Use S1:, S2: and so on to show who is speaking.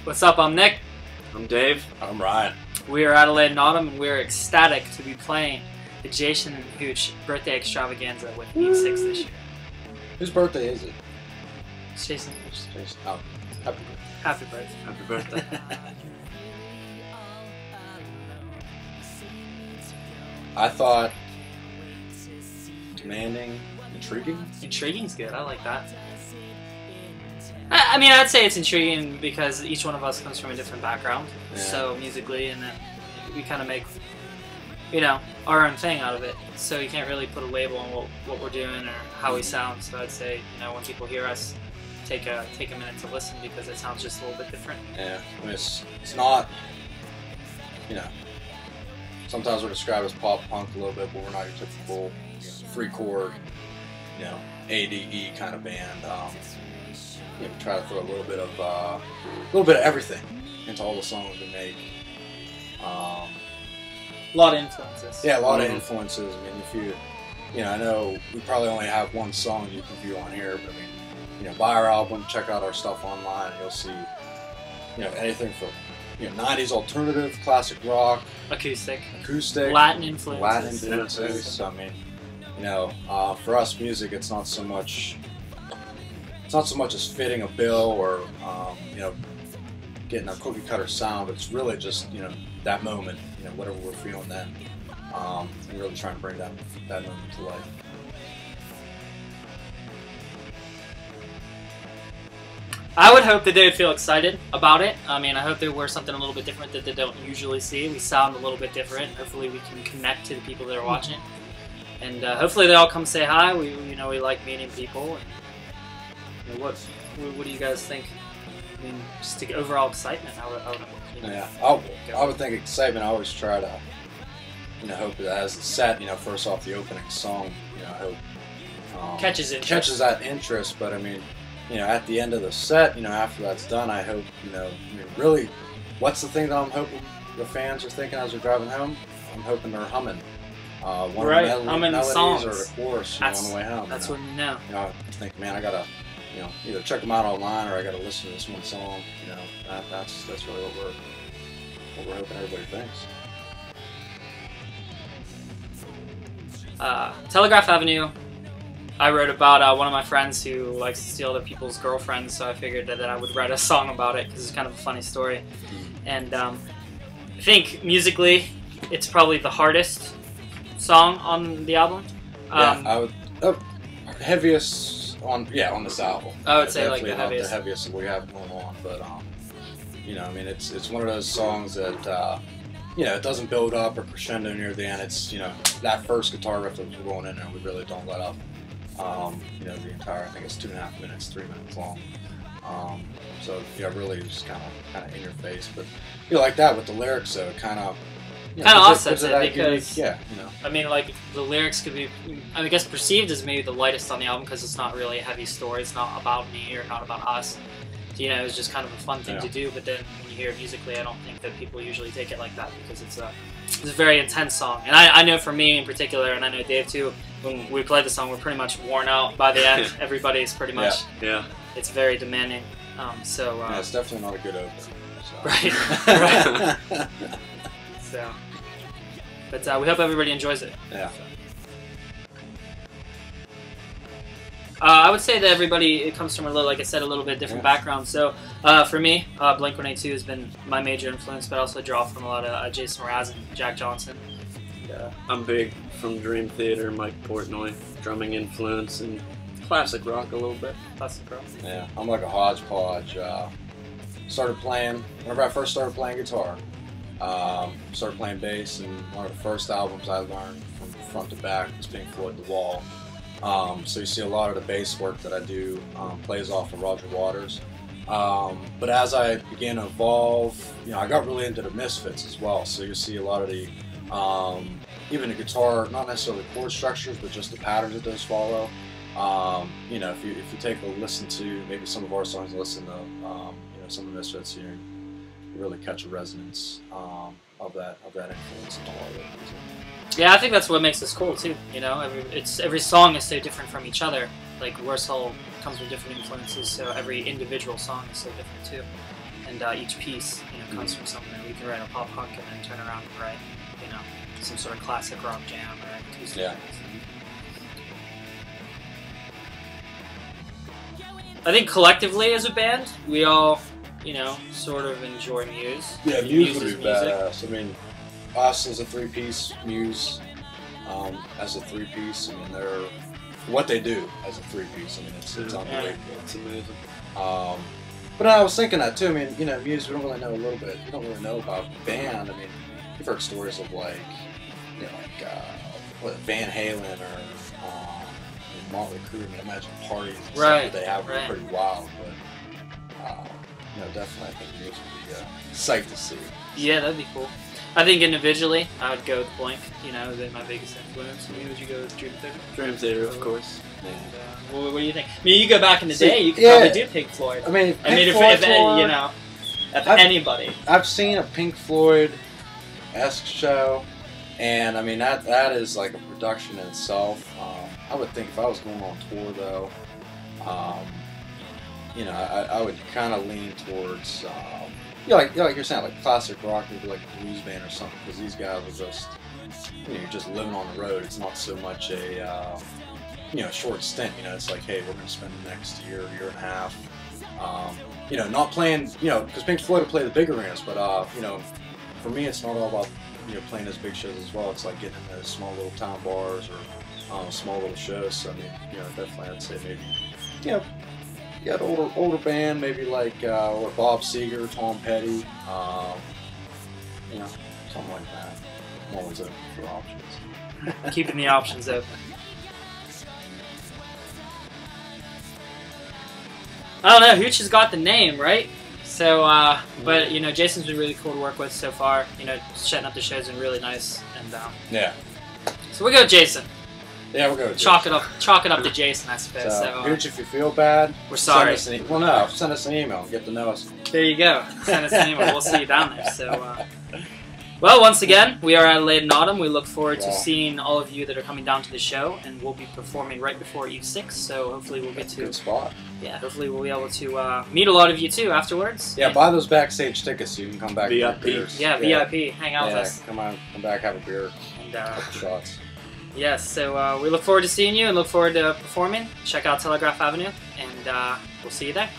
S1: What's up? I'm Nick.
S2: I'm Dave.
S3: I'm Ryan.
S1: We are Adelaide and Autumn, and we're ecstatic to be playing the Jason and Hooch birthday extravaganza with Mean Six this year.
S3: Whose birthday is it?
S1: It's Jason and Hooch.
S3: Jason. Oh, happy birthday.
S1: Happy birthday.
S2: Happy birthday.
S3: I thought demanding, intriguing.
S1: Intriguing's good. I like that. I mean, I'd say it's intriguing because each one of us comes from a different background, so musically, and then we kind of make, our own thing out of it. So you can't really put a label on what we're doing or how we sound. So I'd say, when people hear us, take a minute to listen because it sounds just a little bit different.
S3: Yeah, I mean, it's not, sometimes we're described as pop punk a little bit, but we're not your typical free chord, ADE kind of band. We try to throw a little bit of everything into all the songs we make.
S1: A lot of influences.
S3: Yeah, a lot of influences. I mean, if you, I know we probably only have one song you can view on here, but I mean, buy our album, check out our stuff online, and you'll see, anything from, 90s alternative, classic rock,
S1: acoustic,
S3: Latin
S1: influences.
S3: So, I mean, for us, music, it's not so much as fitting a bill or, getting a cookie cutter sound. It's really just, that moment, whatever we're feeling then, and really trying to bring that moment to life.
S1: I would hope that they would feel excited about it. I mean, I hope there were something a little bit different that they don't usually see. We sound a little bit different. Hopefully we can connect to the people that are watching. And hopefully they all come say hi. We like meeting people. And, what do you guys think? I mean, just the overall excitement.
S3: I would think excitement. I always try to, hope that as the set, first off the opening song, I hope
S1: catches
S3: that interest. But I mean, at the end of the set, after that's done, I hope, really, what's the thing that I'm hoping the fans are thinking as they're driving home? I'm hoping they're humming. One of the melodies
S1: songs.
S3: Or the chorus on the way home.
S1: That's what you know.
S3: I think, man, I gotta, either check them out online or I gotta listen to this one song. That's really what we're hoping everybody thinks.
S1: Telegraph Avenue. I wrote about one of my friends who likes to steal other people's girlfriends, so I figured that I would write a song about it because it's kind of a funny story. And I think musically, it's probably the hardest song on the album.
S3: I would heaviest on this album.
S1: I would say like the heaviest.
S3: The heaviest that we have going on, but I mean, it's one of those songs that it doesn't build up or crescendo near the end. It's that first guitar riff that we're going in there, we really don't let up. The entire, I think it's 2.5 minutes, 3 minutes long. So really just kind of in your face, but like that with the lyrics, though, kind of
S1: offsets it because
S3: unique,
S1: I mean, like the lyrics could be, I guess, perceived as maybe the lightest on the album because it's not really a heavy story. It's not about me or not about us. It's just kind of a fun thing to do. But then when you hear it musically, I don't think that people usually take it like that because it's a very intense song. And I know for me in particular, and I know Dave too, when we play the song, we're pretty much worn out by the end. Everybody's pretty much.
S2: Yeah.
S1: It's very demanding.
S3: It's definitely not a good opener. So.
S1: Right. So, but we hope everybody enjoys it.
S3: Yeah.
S1: I would say that it comes from like I said, a little bit different background. So for me, Blink-182 has been my major influence, but I also draw from a lot of Jason Mraz and Jack Johnson.
S2: I'm big from Dream Theater, Mike Portnoy, drumming influence, and classic rock a little bit.
S1: Classic rock.
S3: Yeah, I'm like a hodgepodge. Whenever I first started playing guitar, started playing bass, and one of the first albums I learned from front to back was Pink Floyd The Wall. So you see a lot of the bass work that I do plays off of Roger Waters. But as I began to evolve, I got really into the Misfits as well. So you see a lot of the, even the guitar, not necessarily chord structures, but just the patterns it does follow. If you take a listen to maybe some of our songs, and listen to some of the Misfits here, you really catch a resonance of that influence in all of it.
S1: Yeah, I think that's what makes this cool too. Every song is so different from each other. Like Warsaw comes with different influences, so every individual song is so different too. and each piece, comes from something. We can write a pop punk and then turn around and write, some sort of classic rock jam or acoustic.
S3: Yeah.
S1: I think collectively as a band, we all, sort of enjoy Muse.
S3: Yeah, Muse would
S1: is
S3: be
S1: music.
S3: badass. I mean, us as a three-piece, Muse as a three-piece. I mean, they're what they do as a three-piece. I mean, it's unbelievable.
S2: It's amazing.
S3: But I was thinking that too. I mean, Muse, we don't really know a little bit. We don't really know about band. I mean, you've heard stories of like Van Halen or Motley Crue. I mean, imagine parties and stuff that they have are pretty wild. But definitely, I think Muse would be psyched to see.
S1: Yeah, that'd be cool. I think individually, I would go with Blink. They're my biggest influence. Who would you go with? Dream Theater?
S2: Dream Theater, of course.
S1: And, what do you think? I mean, you go back in the day, you could probably do Pink Floyd.
S3: I mean,
S1: if anybody.
S3: I've seen a Pink Floyd-esque show, and I mean that is like a production in itself. I would think if I was going on tour though, I would kind of lean towards, like you're saying, like classic rock, maybe like a blues band or something, because these guys are just, you're just living on the road. It's not so much a short stint. It's like, hey, we're going to spend the next year and a half, not playing, because Pink Floyd will play the big arenas, but, for me, it's not all about, playing those big shows as well. It's like getting in those small little town bars or small little shows. So, I mean, definitely I'd say maybe, you got an older band, maybe like Bob Seger, Tom Petty, something like that. I'm always open for options.
S1: Keeping the options open. I don't know, Hooch has got the name, right? So, but, Jason's been really cool to work with so far. Setting up the show's been really nice. And,
S3: yeah.
S1: So we'll go with Jason.
S3: Yeah, we'll go with
S1: Chalk it up to Jason, I suppose.
S3: So, Hooch, if you feel bad,
S1: we're sorry.
S3: Send us an email and get to know us.
S1: There you go. Send us an email. We'll see you down there. So, well, once again, we are at Leyden Autumn. We look forward to seeing all of you that are coming down to the show, and we'll be performing right before Eve 6. So hopefully we'll get to
S3: good spot.
S1: Yeah, hopefully we'll be able to meet a lot of you too afterwards.
S3: Yeah, buy those backstage tickets so you can come back.
S2: VIP.
S1: Yeah, VIP. Hang out with us.
S3: Come back, have a beer,
S1: and
S3: couple shots.
S1: Yes, so we look forward to seeing you and look forward to performing. Check out Telegraph Avenue, and we'll see you there.